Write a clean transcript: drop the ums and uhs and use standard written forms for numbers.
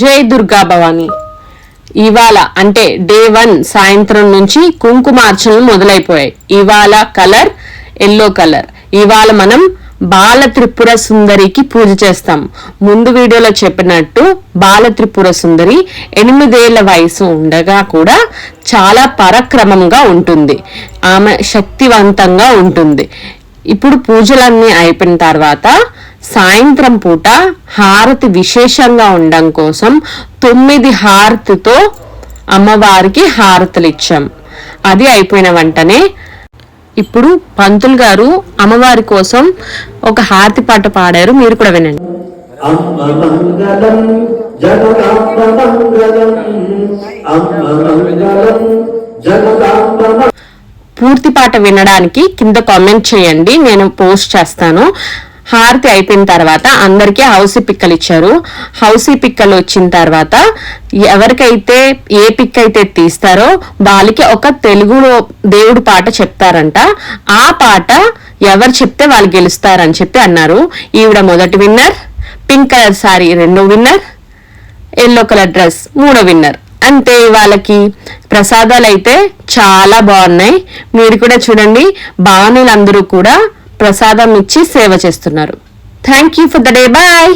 జై దుర్గా భవాని. ఇవాళ అంటే డే 1 సాయంత్రం నుంచి కుంకుమార్చనలు మొదలైపోయాయి. ఇవాళ కలర్ ఎల్లో కలర్. ఇవాళ మనం బాల త్రిపుర సుందరికి పూజ చేస్తాం. ముందు వీడియోలో చెప్పినట్టు బాల త్రిపుర సుందరి 8 ఏళ్ల వయసు ఉండగా కూడా చాలా పరాక్రమంగా ఉంటుంది. ఆమె శక్తివంతంగా ఉంటుంది. ఇప్పుడు పూజలన్నీ అయిపోయిన తర్వాత సాయంత్రం పూట హారతి విశేషంగా ఉండడం కోసం 9 హారతితో అమ్మవారికి హారతులు ఇచ్చాం. అది అయిపోయిన వెంటనే ఇప్పుడు పంతులు గారు అమ్మవారి కోసం ఒక హారతి పాట పాడారు. మీరు కూడా వినండి. పూర్తి పాట వినడానికి కింద కామెంట్ చేయండి, నేను పోస్ట్ చేస్తాను. హారతి అయిపోయిన తర్వాత అందరికీ హౌసీ పిక్కలు ఇచ్చారు. హౌసీ పిక్కలు వచ్చిన తర్వాత ఎవరికైతే ఏ పిక్ అయితే తీస్తారో వాళ్ళకి ఒక తెలుగులో దేవుడు పాట చెప్తారంట. ఆ పాట ఎవరు చెప్తే వాళ్ళు గెలుస్తారని చెప్పి అన్నారు. ఈవిడ మొదటి విన్నర్, పింక్ కలర్ సారీ రెండో విన్నర్, ఎల్లో కలర్ డ్రెస్ మూడో విన్నర్. అంతే. వాళ్ళకి ప్రసాదాలు అయితే చాలా బాగున్నాయి. మీరు కూడా చూడండి, భవానీలందరూ కూడా ప్రసాదం ఇచ్చి సేవ చేస్తున్నారు. Thank you for the day. Bye.